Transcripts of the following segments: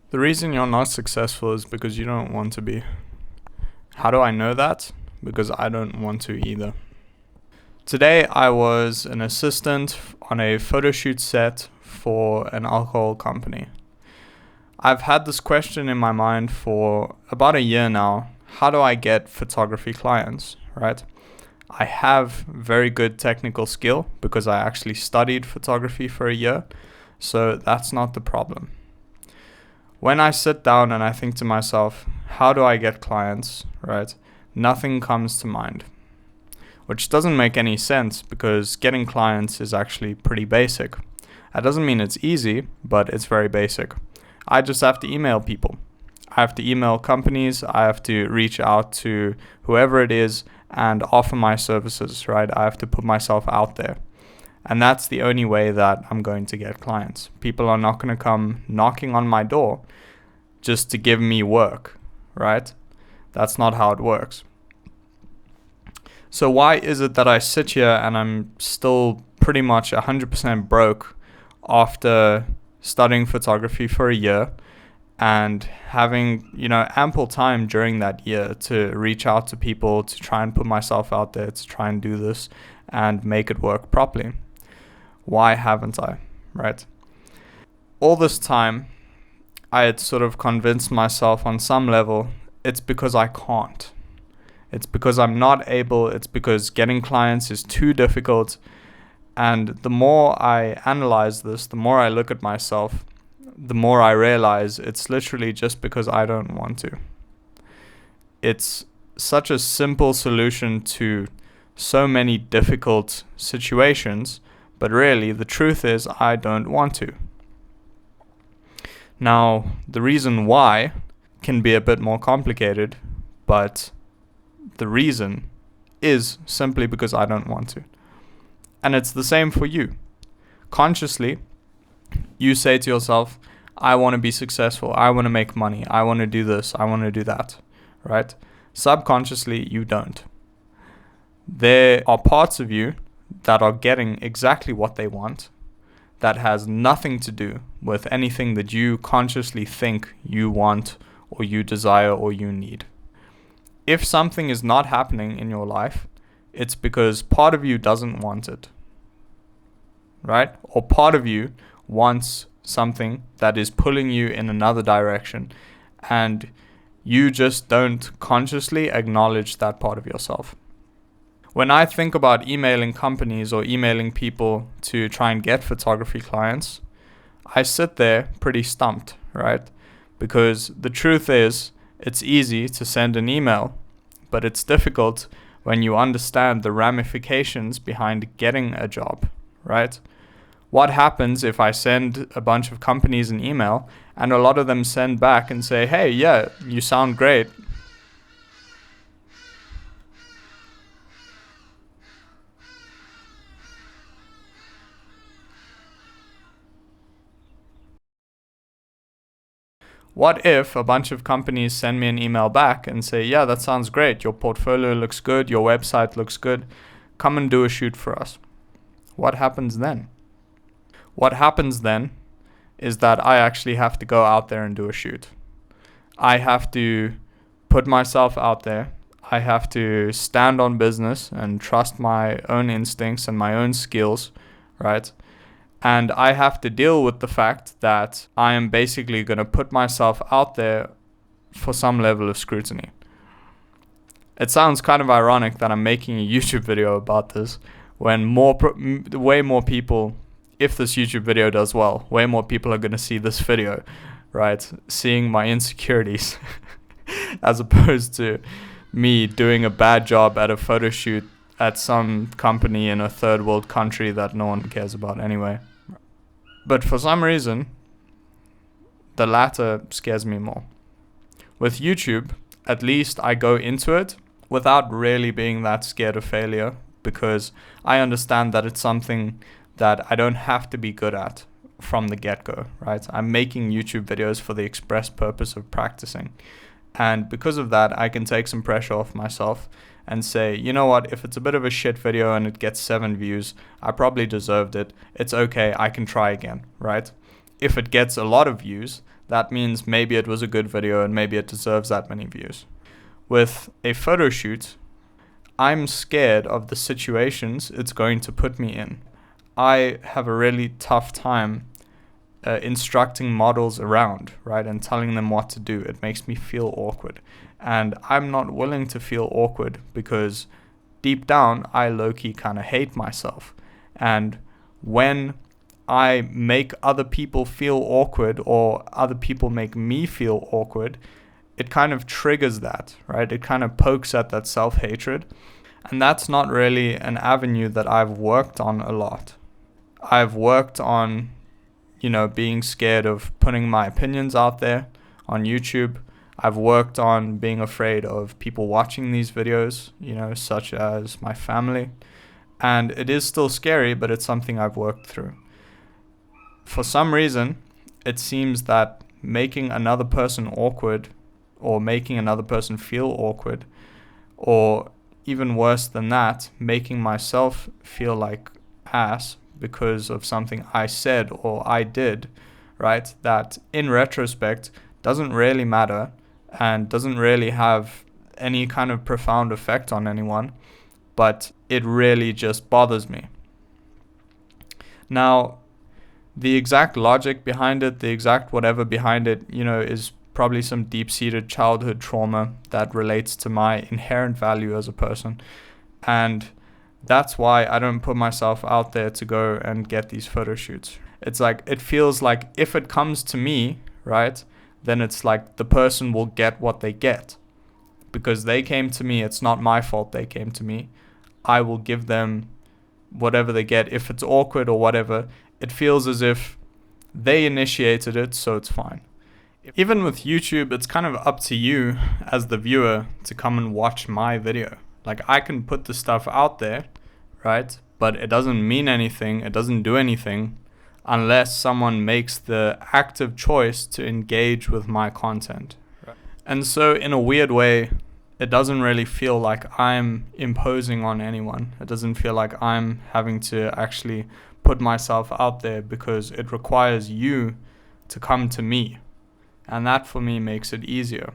The reason you're not successful is because you don't want to be. How do I know that? Because I don't want to either. Today I was an assistant on a photo shoot set for an alcohol company. I've had this question in my mind for about a year now. How do I get photography clients, right? I have very good technical skill because I actually studied photography for a year, so that's not the problem. When I sit down and I think to myself, how do I get clients, right? Nothing comes to mind, which doesn't make any sense because getting clients is actually pretty basic. That doesn't mean it's easy, but it's very basic. I just have to email people. I have to email companies. I have to reach out to whoever it is and offer my services, right? I have to put myself out there. And that's the only way that I'm going to get clients. People are not going to come knocking on my door just to give me work, right? That's not how it works. So why is it that I sit here and I'm still pretty much 100% broke after studying photography for a year and having, ample time during that year to reach out to people, to try and put myself out there, to try and do this and make it work properly? Why haven't I, right? All this time, I had sort of convinced myself on some level, it's because I can't. It's because I'm not able. It's because getting clients is too difficult. And the more I analyze this, the more I look at myself, the more I realize it's literally just because I don't want to. It's such a simple solution to so many difficult situations, but really the truth is I don't want to. Now, the reason why can be a bit more complicated, but the reason is simply because I don't want to. And it's the same for you. Consciously, you say to yourself, I want to be successful. I want to make money. I want to do this. I want to do that, right? Subconsciously, you don't. There are parts of you that are getting exactly what they want that has nothing to do with anything that you consciously think you want or you desire or you need. If something is not happening in your life, it's because part of you doesn't want it, right? Or part of you wants something that is pulling you in another direction, and you just don't consciously acknowledge that part of yourself. When I think about emailing companies or emailing people to try and get photography clients, I sit there pretty stumped, right? Because the truth is, it's easy to send an email, but it's difficult when you understand the ramifications behind getting a job, right? What happens if I send a bunch of companies an email and a lot of them send back and say, hey, yeah, you sound great. What if a bunch of companies send me an email back and say, yeah, that sounds great. Your portfolio looks good. Your website looks good. Come and do a shoot for us. What happens then? What happens then is that I actually have to go out there and do a shoot. I have to put myself out there. I have to stand on business and trust my own instincts and my own skills, right? And I have to deal with the fact that I am basically going to put myself out there for some level of scrutiny. It sounds kind of ironic that I'm making a YouTube video about this when way more people, if this YouTube video does well, way more people are going to see this video, right? Seeing my insecurities as opposed to me doing a bad job at a photo shoot at some company in a third world country that no one cares about anyway. But for some reason, the latter scares me more. With YouTube, at least I go into it without really being that scared of failure because I understand that it's something that I don't have to be good at from the get-go, right? I'm making YouTube videos for the express purpose of practicing. And because of that, I can take some pressure off myself and say, you know what, if it's a bit of a shit video and it gets 7 views, I probably deserved it. It's okay, I can try again, right? If it gets a lot of views, that means maybe it was a good video and maybe it deserves that many views. With a photo shoot, I'm scared of the situations it's going to put me in. I have a really tough time instructing models around, right, and telling them what to do. It makes me feel awkward. And I'm not willing to feel awkward because deep down, I low-key kind of hate myself. And when I make other people feel awkward or other people make me feel awkward, it kind of triggers that, right? It kind of pokes at that self-hatred. And that's not really an avenue that I've worked on a lot. I've worked on, being scared of putting my opinions out there on YouTube. I've worked on being afraid of people watching these videos, such as my family. And it is still scary, but it's something I've worked through. For some reason, it seems that making another person awkward or making another person feel awkward, or even worse than that, making myself feel like ass because of something I said or I did, right? That in retrospect doesn't really matter and doesn't really have any kind of profound effect on anyone, but it really just bothers me. Now, the exact logic behind it, the exact whatever behind it, is probably some deep-seated childhood trauma that relates to my inherent value as a person. And that's why I don't put myself out there to go and get these photo shoots. It's like, it feels like if it comes to me, right, then it's like the person will get what they get. Because they came to me, it's not my fault they came to me. I will give them whatever they get. If it's awkward or whatever, it feels as if they initiated it, so it's fine. Even with YouTube, it's kind of up to you as the viewer to come and watch my video. Like, I can put the stuff out there, right? But it doesn't mean anything. It doesn't do anything unless someone makes the active choice to engage with my content. Right. And so in a weird way, it doesn't really feel like I'm imposing on anyone. It doesn't feel like I'm having to actually put myself out there because it requires you to come to me. And that for me makes it easier.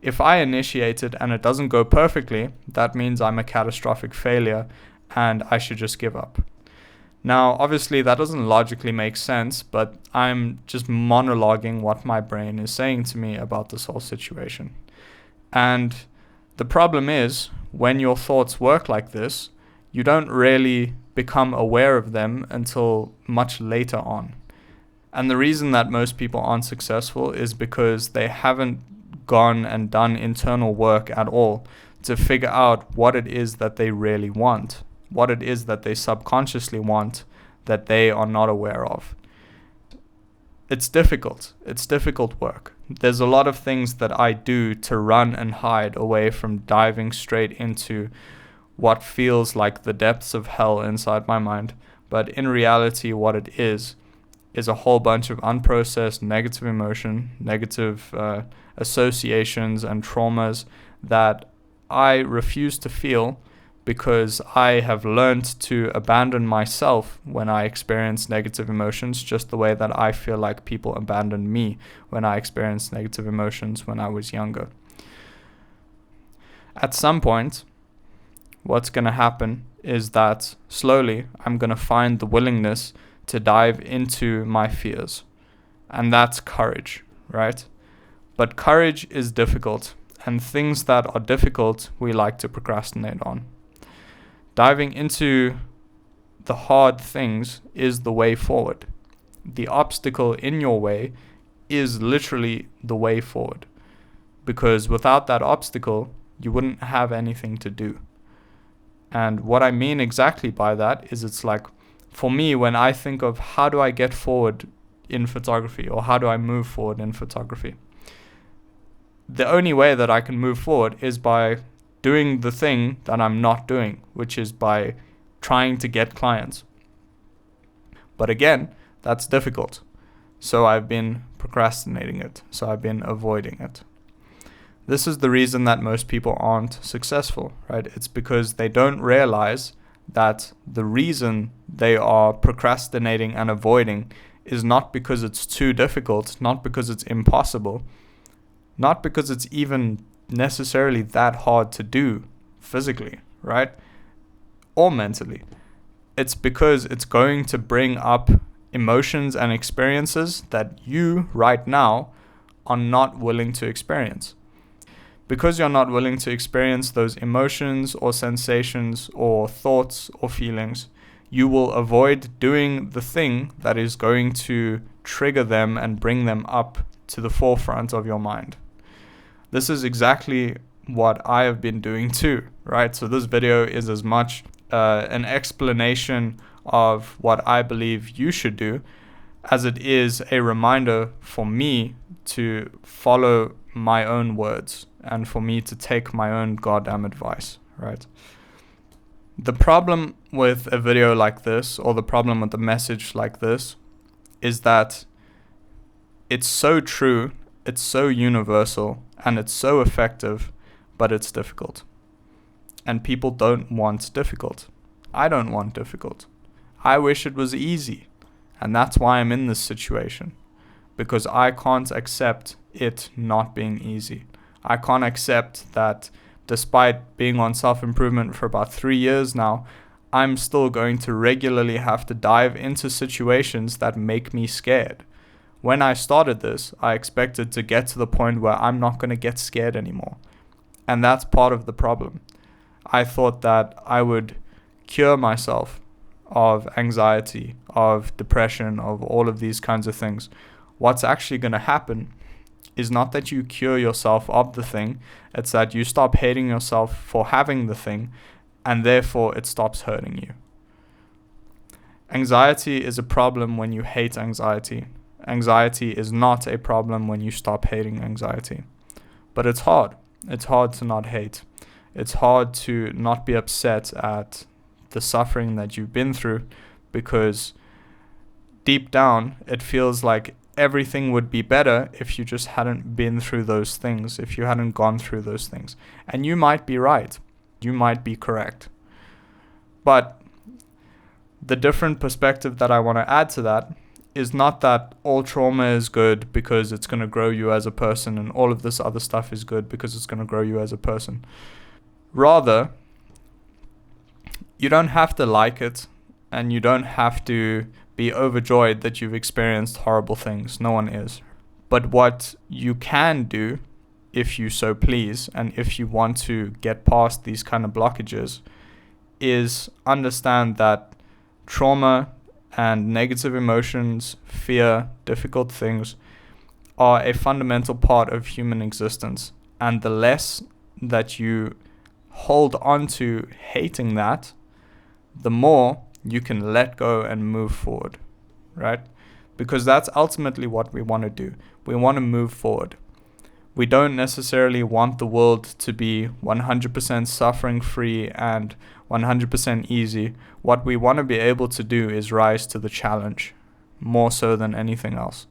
If I initiate it and it doesn't go perfectly, that means I'm a catastrophic failure and I should just give up. Now, obviously that doesn't logically make sense, but I'm just monologuing what my brain is saying to me about this whole situation. And the problem is, when your thoughts work like this, you don't really become aware of them until much later on. And the reason that most people aren't successful is because they haven't gone and done internal work at all to figure out what it is that they really want, what it is that they subconsciously want that they are not aware of. It's difficult. It's difficult work. There's a lot of things that I do to run and hide away from diving straight into what feels like the depths of hell inside my mind. But in reality, what it is a whole bunch of unprocessed negative emotion, negative associations and traumas that I refuse to feel because I have learned to abandon myself when I experience negative emotions, just the way that I feel like people abandoned me when I experienced negative emotions when I was younger. At some point, what's going to happen is that slowly I'm going to find the willingness to dive into my fears. And that's courage, right? But courage is difficult, and things that are difficult we like to procrastinate on. Diving into the hard things is the way forward. The obstacle in your way is literally the way forward. Because without that obstacle, you wouldn't have anything to do. And what I mean exactly by that is, it's like, for me, when I think of how do I get forward in photography, or how do I move forward in photography, the only way that I can move forward is by doing the thing that I'm not doing, which is by trying to get clients. But again, that's difficult. So I've been procrastinating it. So I've been avoiding it. This is the reason that most people aren't successful, right? It's because they don't realize that the reason they are procrastinating and avoiding is not because it's too difficult, not because it's impossible, not because it's even necessarily that hard to do physically, right? Or mentally. It's because it's going to bring up emotions and experiences that you right now are not willing to experience. Because you're not willing to experience those emotions or sensations or thoughts or feelings, you will avoid doing the thing that is going to trigger them and bring them up to the forefront of your mind. This is exactly what I have been doing too, right? So this video is as much an explanation of what I believe you should do as it is a reminder for me to follow my own words and for me to take my own goddamn advice, right? The problem with a video like this, or the problem with a message like this, is that it's so true, it's so universal, and it's so effective, but it's difficult. And people don't want difficult. I don't want difficult. I wish it was easy. And that's why I'm in this situation. Because I can't accept it not being easy. I can't accept that despite being on self-improvement for about 3 years now, I'm still going to regularly have to dive into situations that make me scared. When I started this, I expected to get to the point where I'm not going to get scared anymore. And that's part of the problem. I thought that I would cure myself of anxiety, of depression, of all of these kinds of things. What's actually going to happen is not that you cure yourself of the thing, it's that you stop hating yourself for having the thing, and therefore it stops hurting you. Anxiety is a problem when you hate anxiety. Anxiety is not a problem when you stop hating anxiety. But it's hard. It's hard to not hate. It's hard to not be upset at the suffering that you've been through, because deep down it feels like everything would be better if you just hadn't been through those things, if you hadn't gone through those things. And you might be right. You might be correct. But the different perspective that I want to add to that is not that all trauma is good because it's going to grow you as a person and all of this other stuff is good because it's going to grow you as a person. Rather, you don't have to like it and you don't have to be overjoyed that you've experienced horrible things. No one is. But what you can do, if you so please, and if you want to get past these kind of blockages, is understand that trauma and negative emotions, fear, difficult things are a fundamental part of human existence. And the less that you hold on to hating that, the more you can let go and move forward, right? Because that's ultimately what we want to do. We want to move forward. We don't necessarily want the world to be 100% suffering free and 100% easy. What we want to be able to do is rise to the challenge, more so than anything else.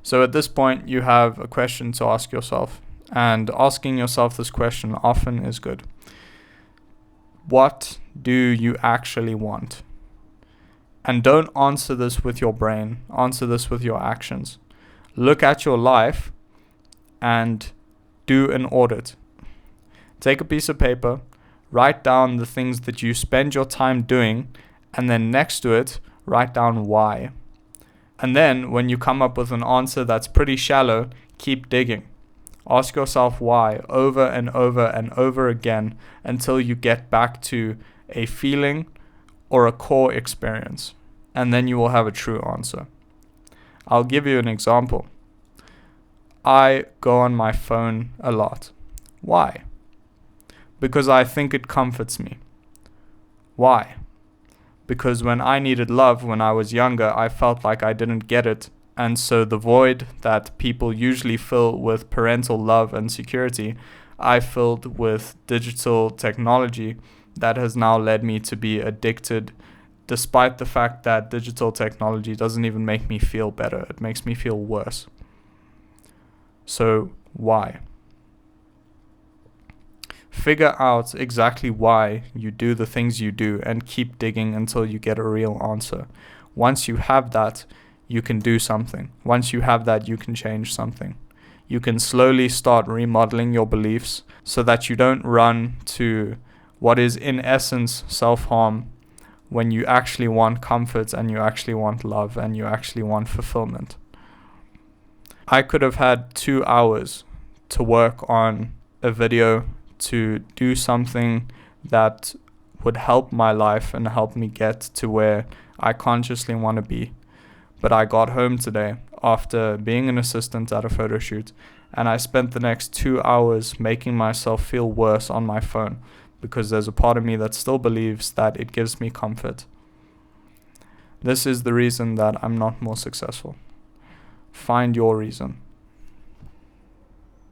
So at this point, you have a question to ask yourself, and asking yourself this question often is good. What do you actually want? And don't answer this with your brain. Answer this with your actions. Look at your life and do an audit. Take a piece of paper, write down the things that you spend your time doing, and then next to it, write down why. And then when you come up with an answer that's pretty shallow, keep digging. Ask yourself why over and over and over again until you get back to a feeling or a core experience, and then you will have a true answer. I'll give you an example. I go on my phone a lot. Why? Because I think it comforts me. Why? Because when I needed love when I was younger, I felt like I didn't get it, and so the void that people usually fill with parental love and security, I filled with digital technology that has now led me to be addicted, despite the fact that digital technology doesn't even make me feel better. It makes me feel worse. So why? Figure out exactly why you do the things you do and keep digging until you get a real answer. Once you have that, you can do something. Once you have that, you can change something. You can slowly start remodeling your beliefs so that you don't run to what is in essence self-harm when you actually want comfort and you actually want love and you actually want fulfillment. I could have had 2 hours to work on a video, to do something that would help my life and help me get to where I consciously want to be. But I got home today after being an assistant at a photo shoot, and I spent the next 2 hours making myself feel worse on my phone because there's a part of me that still believes that it gives me comfort. This is the reason that I'm not more successful. Find your reason.